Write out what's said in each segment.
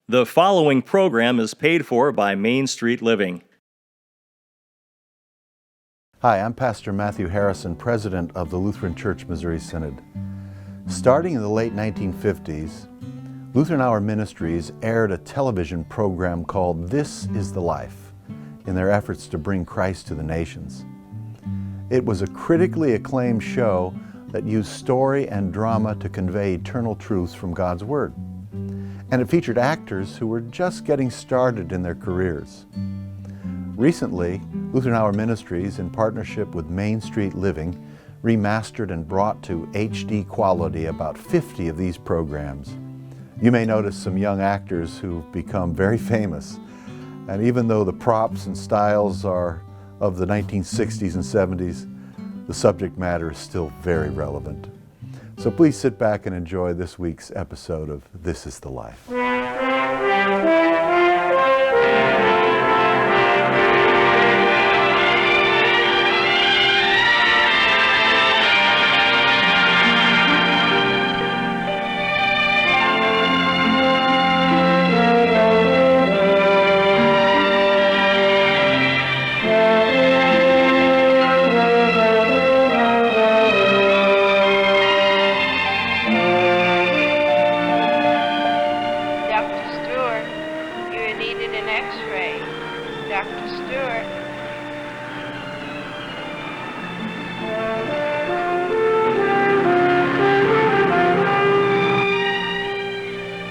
The following program is paid for by Main Street Living. Hi, I'm Pastor Matthew Harrison, President of the Lutheran Church Missouri Synod. Starting in the late 1950s, Lutheran Hour Ministries aired a television program called This is the Life in their efforts to bring Christ to the nations. It was a critically acclaimed show that used story and drama to convey eternal truths from God's Word. And it featured actors who were just getting started in their careers. Recently, Lutheran Hour Ministries, in partnership with Main Street Living, remastered and brought to HD quality about 50 of these programs. You may notice some young actors who've become very famous. And even though the props and styles are of the 1960s and 70s, the subject matter is still very relevant. So please sit back and enjoy this week's episode of This is the Life.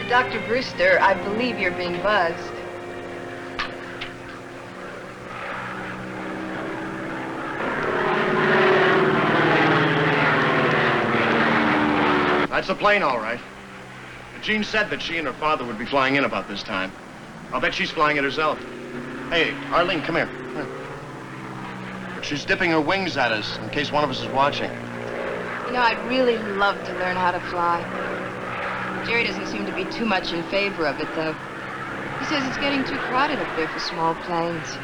Dr. Brewster, I believe you're being buzzed. That's the plane, all right. Jean said that she and her father would be flying in about this time. I'll bet she's flying it herself. Hey, Arlene, come here. Come here. She's dipping her wings at us in case one of us is watching. You know, I'd really love to learn how to fly. Jerry doesn't seem to be too much in favor of it, though. He says it's getting too crowded up there for small planes.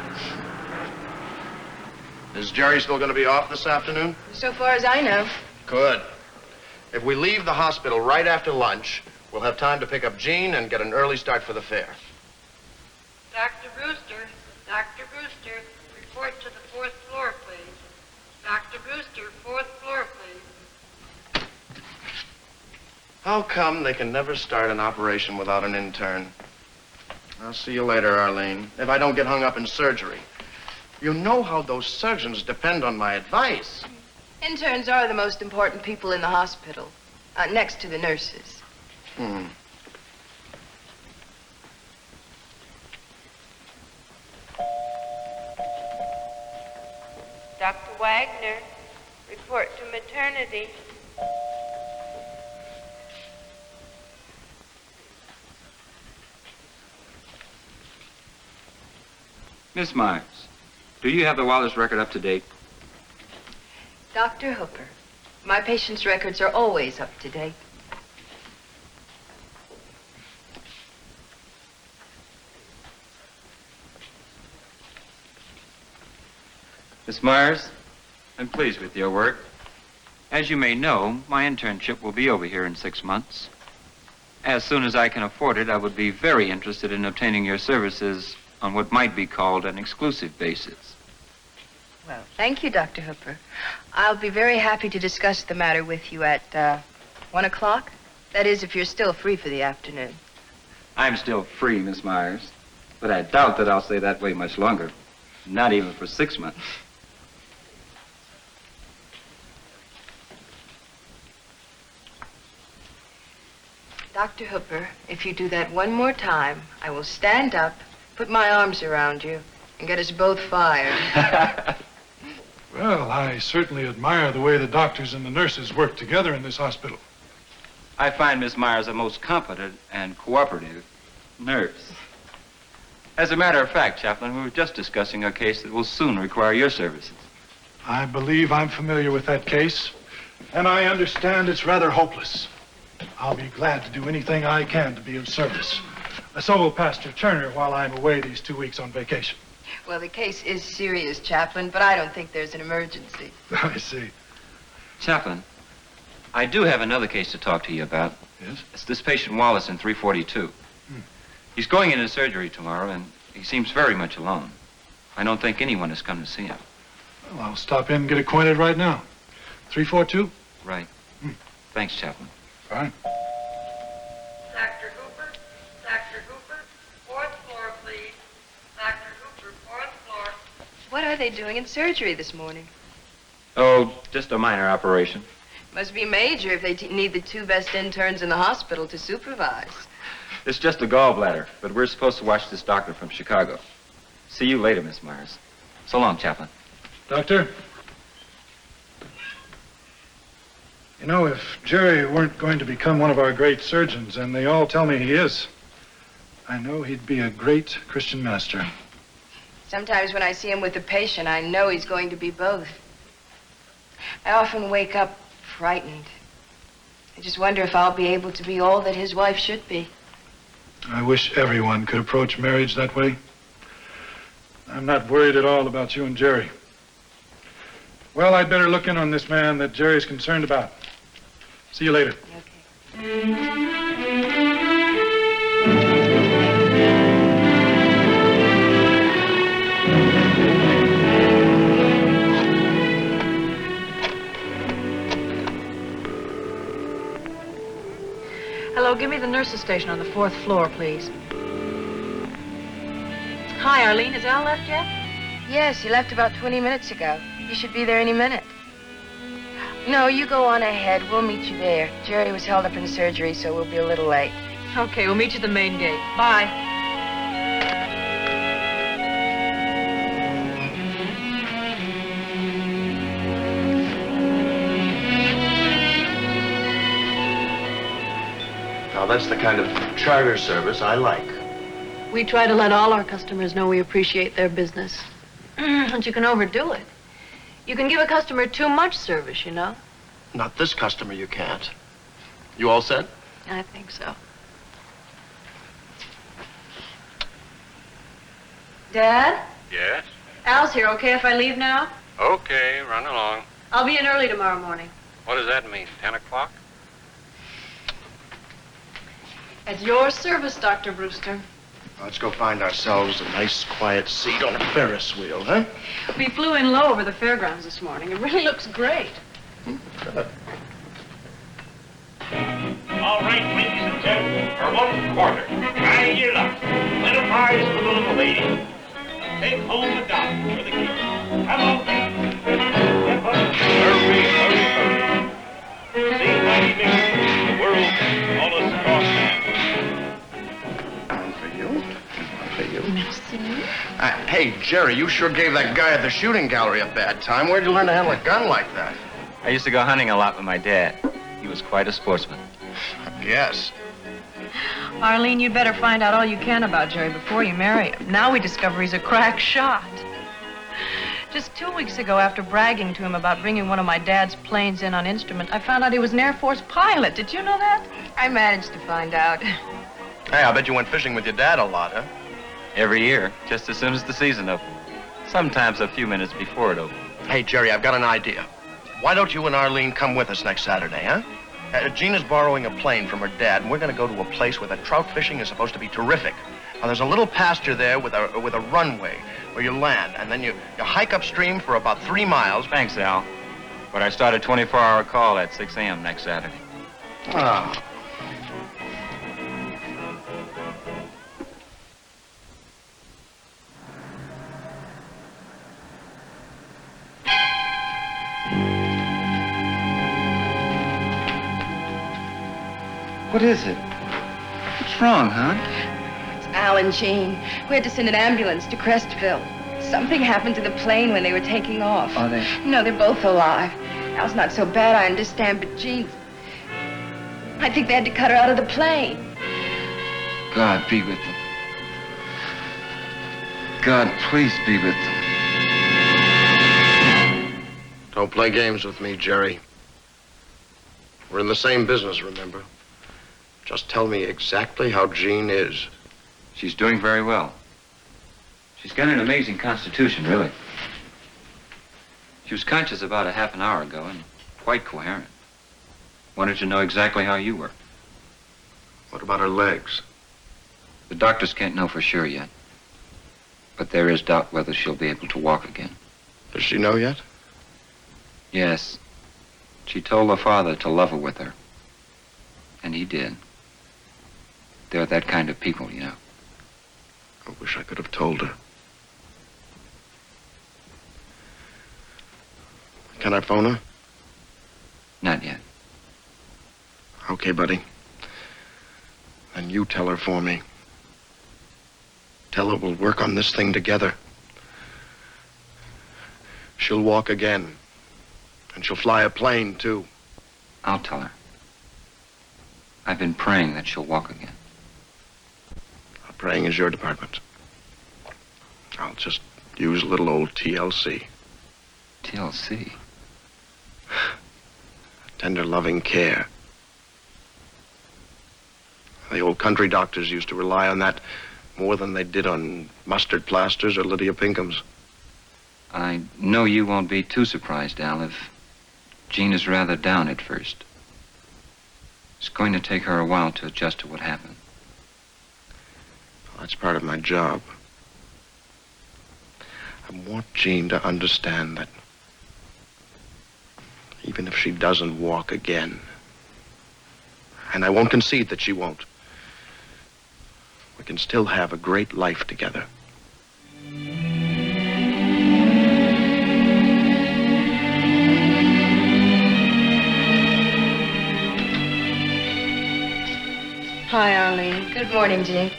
Is Jerry still going to be off this afternoon? So far as I know. Good. If we leave the hospital right after lunch, we'll have time to pick up Jean and get an early start for the fair. Dr. Brewster, report to the fourth floor, please. Dr. Brewster, fourth floor, please. How come they can never start an operation without an intern? I'll see you later, Arlene, if I don't get hung up in surgery. You know how those surgeons depend on my advice. Interns are the most important people in the hospital, next to the nurses. Dr. Wagner, report to maternity. Miss Myers, do you have the Wallace record up to date? Dr. Hooper, my patients' records are always up to date. Miss Myers, I'm pleased with your work. As you may know, my internship will be over here in 6 months. As soon as I can afford it, I would be very interested in obtaining your services on what might be called an exclusive basis. Well, thank you, Dr. Hooper. I'll be very happy to discuss the matter with you at 1 o'clock. That is, if you're still free for the afternoon. I'm still free, Miss Myers, but I doubt that I'll stay that way much longer. Not even for 6 months. Dr. Hooper, if you do that one more time, I will stand up, put my arms around you, and get us both fired. Well, I certainly admire the way the doctors and the nurses work together in this hospital. I find Miss Myers a most competent and cooperative nurse. As a matter of fact, Chaplain, we were just discussing a case that will soon require your services. I believe I'm familiar with that case, and I understand it's rather hopeless. I'll be glad to do anything I can to be of service. So will Pastor Turner while I'm away these 2 weeks on vacation. Well, the case is serious, Chaplain, but I don't think there's an emergency. I see. Chaplain, I do have another case to talk to you about. Yes? It's this patient Wallace in 342. He's going into surgery tomorrow, and he seems very much alone. I don't think anyone has come to see him. Well, I'll stop in and get acquainted right now. 342? Right. Thanks, Chaplain. Fine. Dr. Hooper, Dr. Hooper, fourth floor, please. Dr. Hooper, fourth floor. What are they doing in surgery this morning? Oh, just a minor operation. Must be major if they need the two best interns in the hospital to supervise. It's just a gallbladder, but we're supposed to watch this doctor from Chicago. See you later, Miss Myers. So long, Chaplain. Doctor? You know, if Jerry weren't going to become one of our great surgeons, and they all tell me he is, I know he'd be a great Christian minister. Sometimes when I see him with a patient, I know he's going to be both. I often wake up frightened. I just wonder if I'll be able to be all that his wife should be. I wish everyone could approach marriage that way. I'm not worried at all about you and Jerry. Well, I'd better look in on this man that Jerry's concerned about. See you later. Hello, give me the nurse's station on the 4th floor, please. Hi, Arlene. Has Al left yet? Yes, he left about 20 minutes ago. He should be there any minute. No, you go on ahead. We'll meet you there. Jerry was held up in surgery, so we'll be a little late. Okay, we'll meet you at the main gate. Bye. Now, that's the kind of charter service I like. We try to let all our customers know we appreciate their business. But you can overdo it. You can give a customer too much service, you know? Not this customer, you can't. You all set? I think so. Dad? Yes? Al's here, okay if I leave now? Okay, run along. I'll be in early tomorrow morning. What does that mean, 10 o'clock? At your service, Dr. Brewster. Let's go find ourselves a nice, quiet seat on a Ferris wheel, huh? We flew in low over the fairgrounds this morning. It really looks great. Good. All right, ladies and gentlemen, for 1 quarter, try your luck. Win a prize for the little lady. Take home a dollar for the kid. Come on, then. Step up. Hurry, hurry, hurry. See my picture. The world's smallest cross man. One for you. One for you. Merci. Hey, Jerry, you sure gave that guy at the shooting gallery a bad time. Where'd you learn to handle a gun like that? I used to go hunting a lot with my dad. He was quite a sportsman. Yes. Arlene, you'd better find out all you can about Jerry before you marry him. Now we discover he's a crack shot. Just 2 weeks ago, after bragging to him about bringing one of my dad's planes in on instrument, I found out he was an Air Force pilot. Did you know that? I managed to find out. Hey, I bet you went fishing with your dad a lot, huh? Every year, just as soon as the season opened. Sometimes a few minutes before it opened. Hey, Jerry, I've got an idea. Why don't you and Arlene come with us next Saturday, huh? Gina's borrowing a plane from her dad, and we're going to go to a place where the trout fishing is supposed to be terrific. Now, there's a little pasture there with a runway where you land, and then you hike upstream for about 3 miles. Thanks, Al. But I start a 24-hour call at 6 a.m. next Saturday. Ah. What is it? What's wrong, huh? It's Al and Jean. We had to send an ambulance to Crestville. Something happened to the plane when they were taking off. Are they? No, they're both alive. Al's not so bad, I understand, but Jean... I think they had to cut her out of the plane. God be with them. God, please be with them. Don't play games with me, Jerry. We're in the same business, remember? Just tell me exactly how Jean is. She's doing very well. She's got an amazing constitution, really. She was conscious about a half an hour ago and quite coherent. Wanted to know exactly how you were. What about her legs? The doctors can't know for sure yet. But there is doubt whether she'll be able to walk again. Does she know yet? Yes. She told her father to level with her. And he did. They're that kind of people, you know. I wish I could have told her. Can I phone her? Not yet. Okay, buddy. Then you tell her for me. Tell her we'll work on this thing together. She'll walk again. And she'll fly a plane, too. I'll tell her. I've been praying that she'll walk again. Praying is your department. I'll just use a little old TLC. TLC? Tender, loving care. The old country doctors used to rely on that more than they did on mustard plasters or Lydia Pinkhams. I know you won't be too surprised, Al, if Jean is rather down at first. It's going to take her a while to adjust to what happened. That's part of my job. I want Jean to understand that even if she doesn't walk again, and I won't concede that she won't, we can still have a great life together. Hi, Arlene. Good morning, Jean.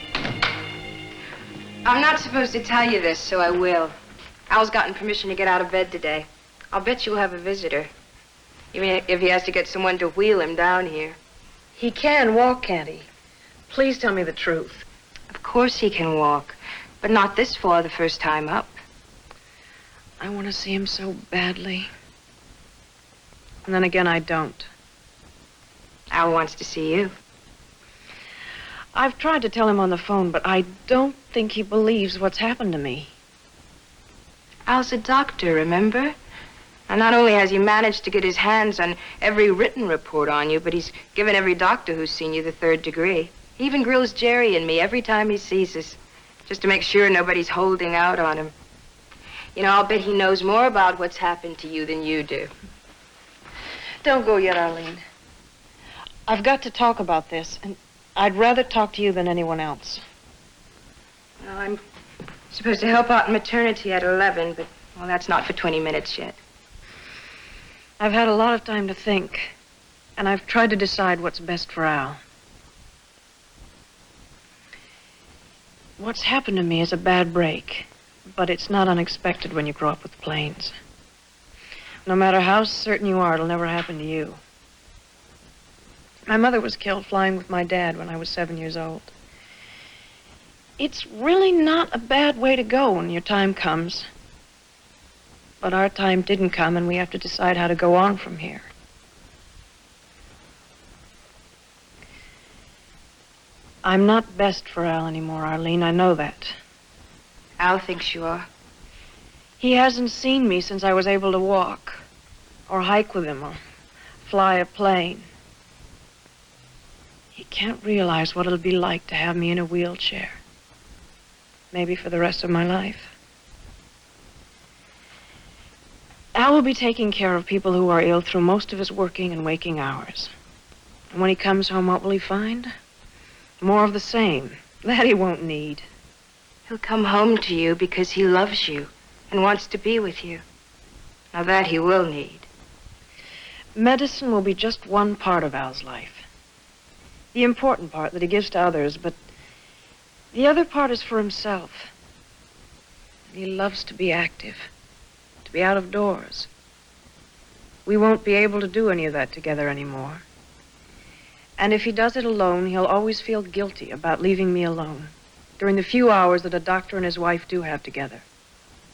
I'm not supposed to tell you this, so I will. Al's gotten permission to get out of bed today. I'll bet you'll have a visitor. Even if he has to get someone to wheel him down here. He can walk, can't he? Please tell me the truth. Of course he can walk, but not this far the first time up. I want to see him so badly. And then again, I don't. Al wants to see you. I've tried to tell him on the phone, but I don't think he believes what's happened to me. Al's a doctor, remember? And not only has he managed to get his hands on every written report on you, but he's given every doctor who's seen you the 3rd degree. He even grills Jerry and me every time he sees us, just to make sure nobody's holding out on him. You know, I'll bet he knows more about what's happened to you than you do. Don't go yet, Arlene. I've got to talk about this, and I'd rather talk to you than anyone else. Well, I'm supposed to help out in maternity at 11, but, well, that's not for 20 minutes yet. I've had a lot of time to think, and I've tried to decide what's best for Al. What's happened to me is a bad break, but it's not unexpected when you grow up with planes. No matter how certain you are, it'll never happen to you. My mother was killed flying with my dad when I was 7 years old. It's really not a bad way to go when your time comes. But our time didn't come, and we have to decide how to go on from here. I'm not best for Al anymore, Arlene. I know that. Al thinks you are. He hasn't seen me since I was able to walk, or hike with him, or fly a plane. He can't realize what it'll be like to have me in a wheelchair. Maybe for the rest of my life. Al will be taking care of people who are ill through most of his working and waking hours. And when he comes home, what will he find? More of the same. That he won't need. He'll come home to you because he loves you and wants to be with you. Now that he will need. Medicine will be just one part of Al's life. The important part that he gives to others, but the other part is for himself. And he loves to be active, to be out of doors. We won't be able to do any of that together anymore. And if he does it alone, he'll always feel guilty about leaving me alone during the few hours that a doctor and his wife do have together.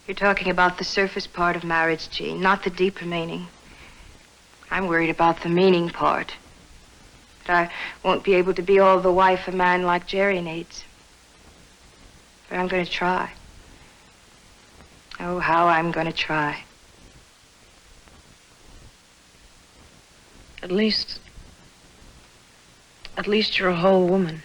You're talking about the surface part of marriage, Jean, not the deep meaning. I'm worried about the meaning part. That I won't be able to be all the wife a man like Jerry needs. But I'm going to try. Oh, how I'm going to try. At least you're a whole woman.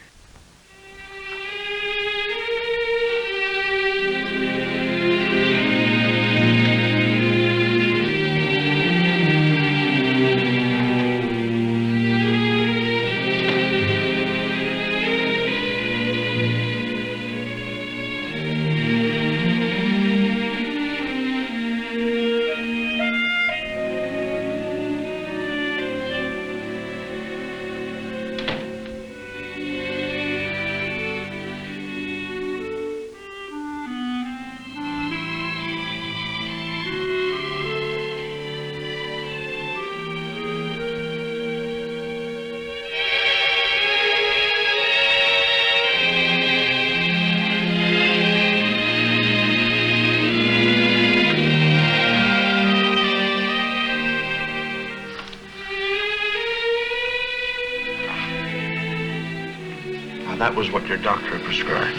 That was what your doctor prescribed.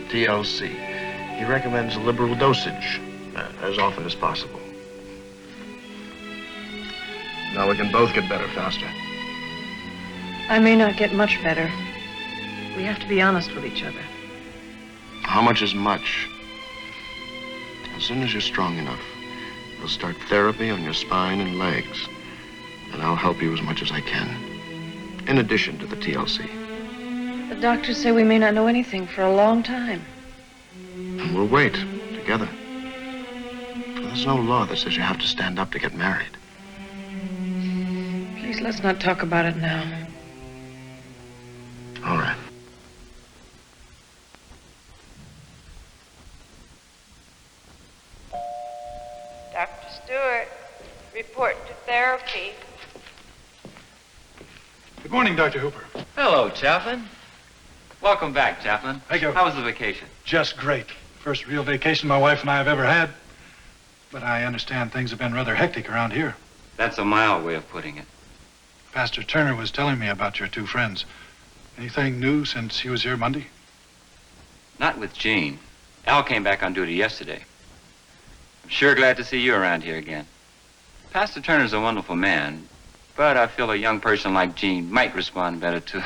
TLC. He recommends a liberal dosage, as often as possible. Now we can both get better faster. I may not get much better. We have to be honest with each other. How much is much? As soon as you're strong enough, we'll start therapy on your spine and legs. And I'll help you as much as I can. In addition to the TLC. The doctors say we may not know anything for a long time. And we'll wait, together. There's no law that says you have to stand up to get married. Please, let's not talk about it now. All right. Dr. Stewart, report to therapy. Good morning, Dr. Hooper. Hello, Chaplain. Welcome back, Chaplain. Thank you. How was the vacation? Just great. First real vacation my wife and I have ever had. But I understand things have been rather hectic around here. That's a mild way of putting it. Pastor Turner was telling me about your two friends. Anything new since he was here Monday? Not with Jean. Al came back on duty yesterday. I'm sure glad to see you around here again. Pastor Turner's a wonderful man, but I feel a young person like Jean might respond better to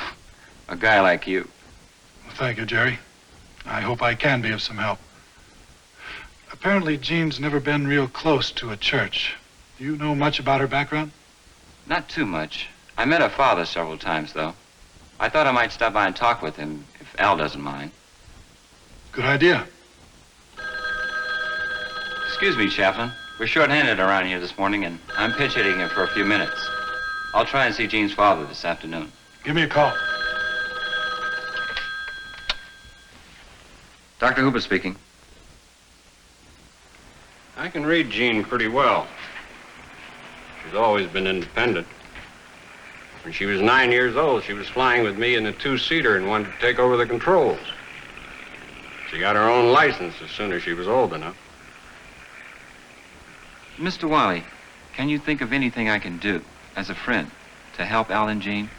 a guy like you. Well, thank you, Jerry. I hope I can be of some help. Apparently, Jean's never been real close to a church. Do you know much about her background? Not too much. I met her father several times, though. I thought I might stop by and talk with him, if Al doesn't mind. Good idea. Excuse me, Chaplain. We're short-handed around here this morning, and I'm pinch-hitting him for a few minutes. I'll try and see Jean's father this afternoon. Give me a call. Dr. Hooper speaking. I can read Jean pretty well. She's always been independent. When she was 9 years old, she was flying with me in a two-seater and wanted to take over the controls. She got her own license as soon as she was old enough. Mr. Wiley, can you think of anything I can do, as a friend, to help Al and Jean?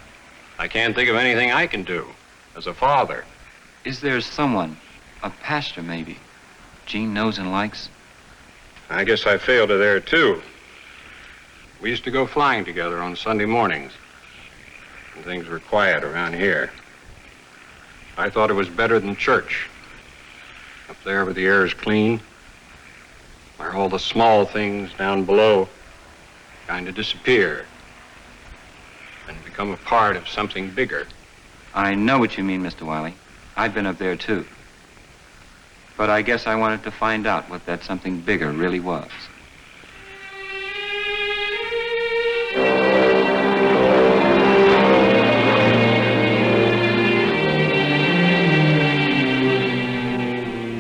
I can't think of anything I can do, as a father. Is there someone, a pastor maybe, Jean knows and likes? I guess I failed her there, too. We used to go flying together on Sunday mornings. And things were quiet around here. I thought it was better than church. Up there where the air is clean, where all the small things down below kind of disappear and become a part of something bigger. I know what you mean, Mr. Wiley. I've been up there, too. But I guess I wanted to find out what that something bigger really was.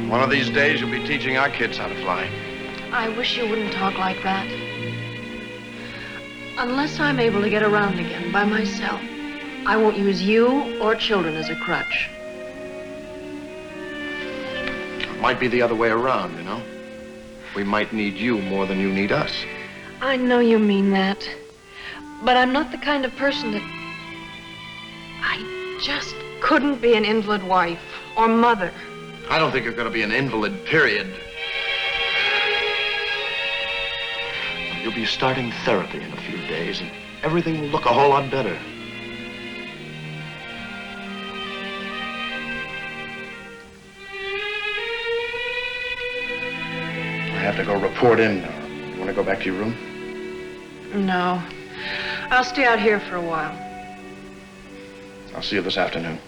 One of these days, you'll be teaching our kids how to fly. I wish you wouldn't talk like that. Unless I'm able to get around again by myself, I won't use you or children as a crutch. It might be the other way around, you know? We might need you more than you need us. I know you mean that, but I'm not the kind of person that... I just couldn't be an invalid wife or mother. I don't think you're going to be an invalid, period. You'll be starting therapy in a few days, and everything will look a whole lot better. I have to go report in now. You want to go back to your room? No. I'll stay out here for a while. I'll see you this afternoon.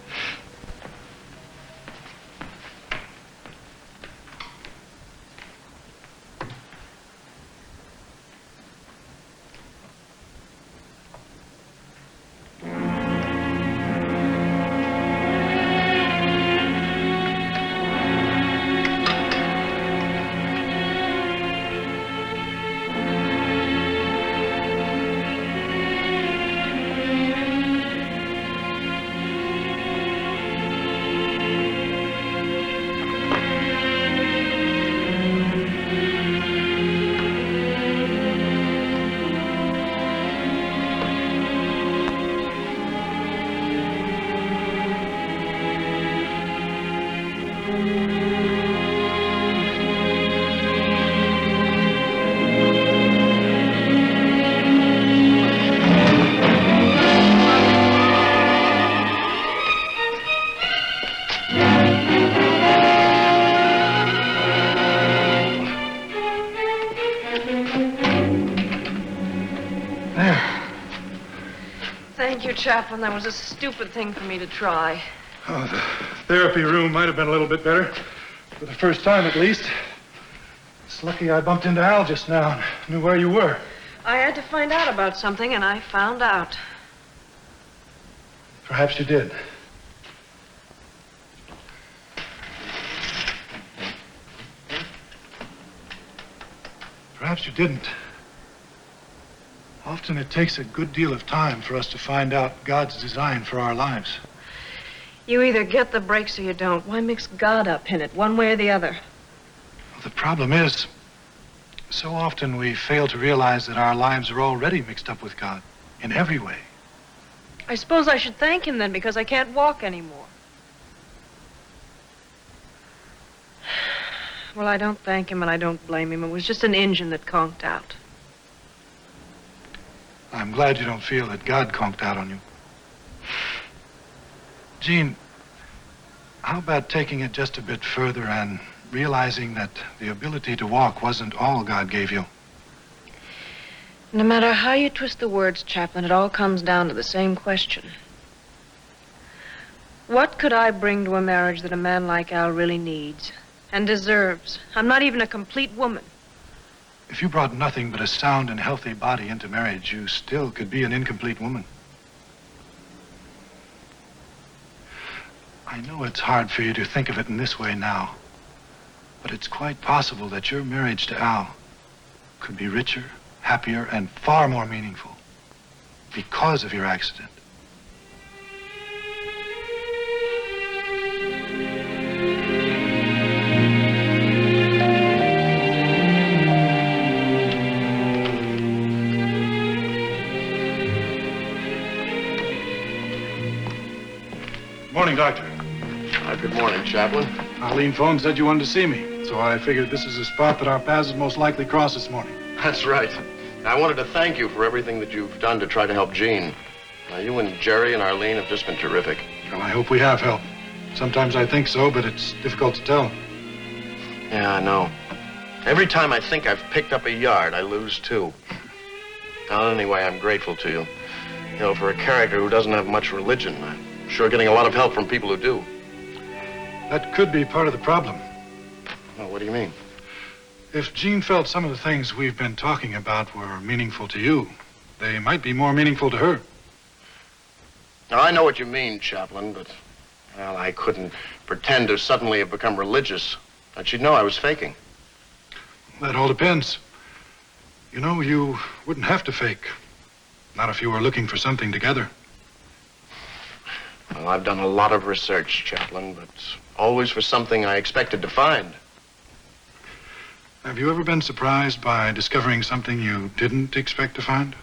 Thank you, Chaplain. That was a stupid thing for me to try. Oh, the therapy room might have been a little bit better. For the first time, at least. It's lucky I bumped into Al just now and knew where you were. I had to find out about something, and I found out. Perhaps you did. Perhaps you didn't. Often it takes a good deal of time for us to find out God's design for our lives. You either get the breaks or you don't. Why mix God up in it, one way or the other? Well, the problem is, so often we fail to realize that our lives are already mixed up with God in every way. I suppose I should thank him then, because I can't walk anymore. Well, I don't thank him and I don't blame him. It was just an engine that conked out. I'm glad you don't feel that God conked out on you. Jean, how about taking it just a bit further and realizing that the ability to walk wasn't all God gave you? No matter how you twist the words, Chaplain, it all comes down to the same question. What could I bring to a marriage that a man like Al really needs and deserves? I'm not even a complete woman. If you brought nothing but a sound and healthy body into marriage, you still could be an incomplete woman. I know it's hard for you to think of it in this way now, but it's quite possible that your marriage to Al could be richer, happier, and far more meaningful because of your accident. Morning, Doctor. Good morning, Chaplain. Arlene phoned, said you wanted to see me, so I figured this is a spot that our paths would most likely cross this morning. That's right. I wanted to thank you for everything that you've done to try to help Jean. You and Jerry and Arlene have just been terrific. Well, I hope we have helped. Sometimes I think so, but it's difficult to tell. Yeah, I know. Every time I think I've picked up a yard, I lose two. Well, anyway, I'm grateful to you. You know, for a character who doesn't have much religion, I'm sure getting a lot of help from people who do. That could be part of the problem. Well, what do you mean? If Jean felt some of the things we've been talking about were meaningful to you, they might be more meaningful to her. Now, I know what you mean, Chaplain, but, well, I couldn't pretend to suddenly have become religious. And she'd know I was faking. That all depends. You know, you wouldn't have to fake. Not if you were looking for something together. Well, I've done a lot of research, Chaplain, but always for something I expected to find. Have you ever been surprised by discovering something you didn't expect to find?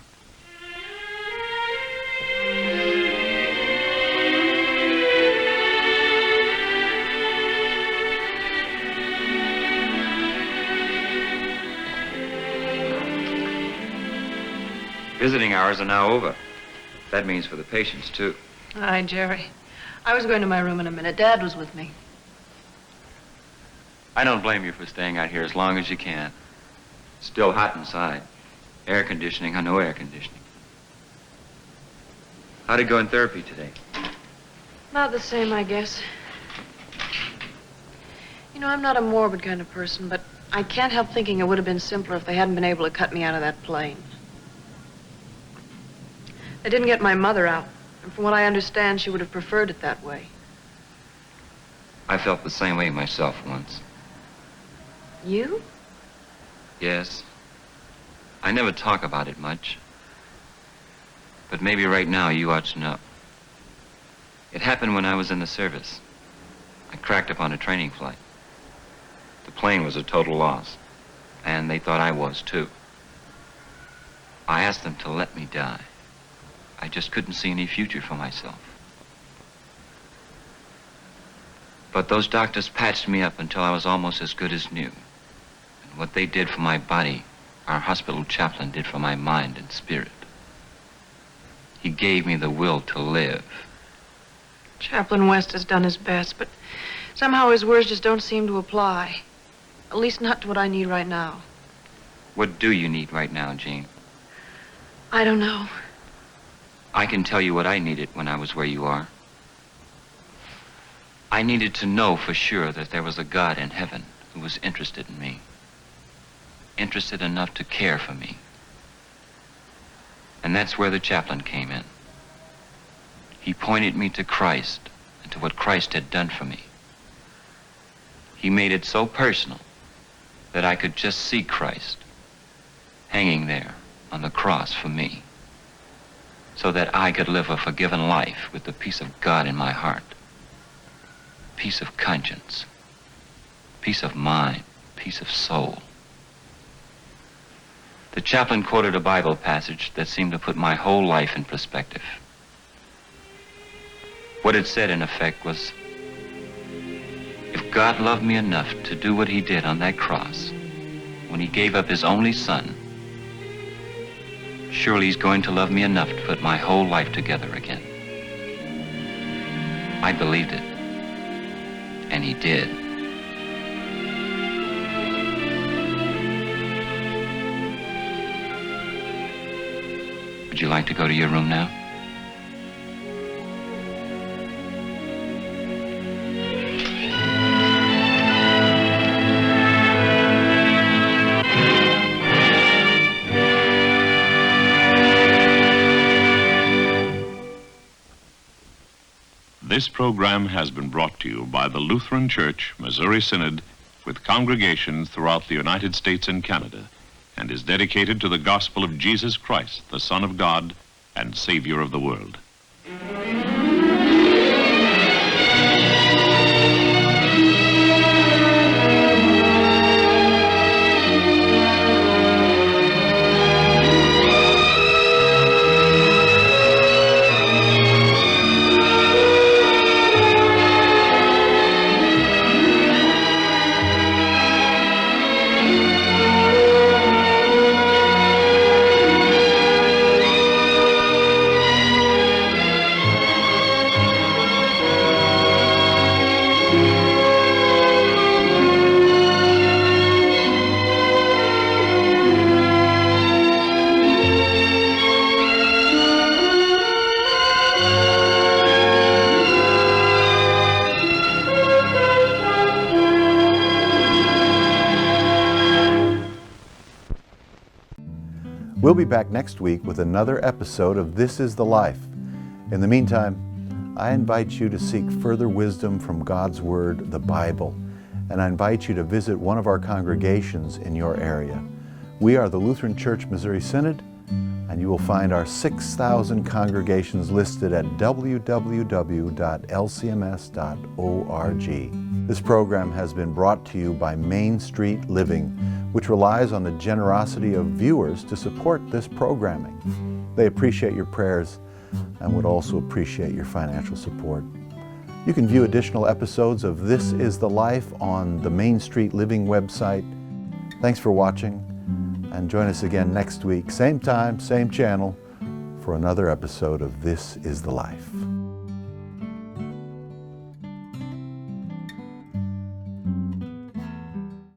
Visiting hours are now over. That means for the patients, too. Hi, Jerry. I was going to my room in a minute. Dad was with me. I don't blame you for staying out here as long as you can. It's still hot inside. Air conditioning or no air conditioning. How'd it go in therapy today? About the same, I guess. You know, I'm not a morbid kind of person, but I can't help thinking it would have been simpler if they hadn't been able to cut me out of that plane. They didn't get my mother out, and from what I understand, she would have preferred it that way. I felt the same way myself once. You? Yes. I never talk about it much. But maybe right now you ought to know. It happened when I was in the service. I cracked up on a training flight. The plane was a total loss, and they thought I was too. I asked them to let me die. I just couldn't see any future for myself. But those doctors patched me up until I was almost as good as new. And what they did for my body, our hospital chaplain did for my mind and spirit. He gave me the will to live. Chaplain West has done his best, but somehow his words just don't seem to apply. At least not to what I need right now. What do you need right now, Jean? I don't know. I can tell you what I needed when I was where you are. I needed to know for sure that there was a God in heaven who was interested in me. Interested enough to care for me. And that's where the chaplain came in. He pointed me to Christ and to what Christ had done for me. He made it so personal that I could just see Christ hanging there on the cross for me, so that I could live a forgiven life with the peace of God in my heart, peace of conscience, peace of mind, peace of soul. The chaplain quoted a Bible passage that seemed to put my whole life in perspective. What it said, in effect, was, if God loved me enough to do what he did on that cross, when he gave up his only son, surely he's going to love me enough to put my whole life together again. I believed it, and he did. Would you like to go to your room now? This program has been brought to you by the Lutheran Church, Missouri Synod, with congregations throughout the United States and Canada, and is dedicated to the gospel of Jesus Christ, the Son of God and Savior of the world. We'll be back next week with another episode of This is the Life. In the meantime, I invite you to seek further wisdom from God's Word, the Bible, and I invite you to visit one of our congregations in your area. We are the Lutheran Church Missouri Synod, and you will find our 6,000 congregations listed at www.lcms.org. This program has been brought to you by Main Street Living, which relies on the generosity of viewers to support this programming. They appreciate your prayers and would also appreciate your financial support. You can view additional episodes of This is the Life on the Main Street Living website. Thanks for watching, and join us again next week, same time, same channel, for another episode of This is the Life.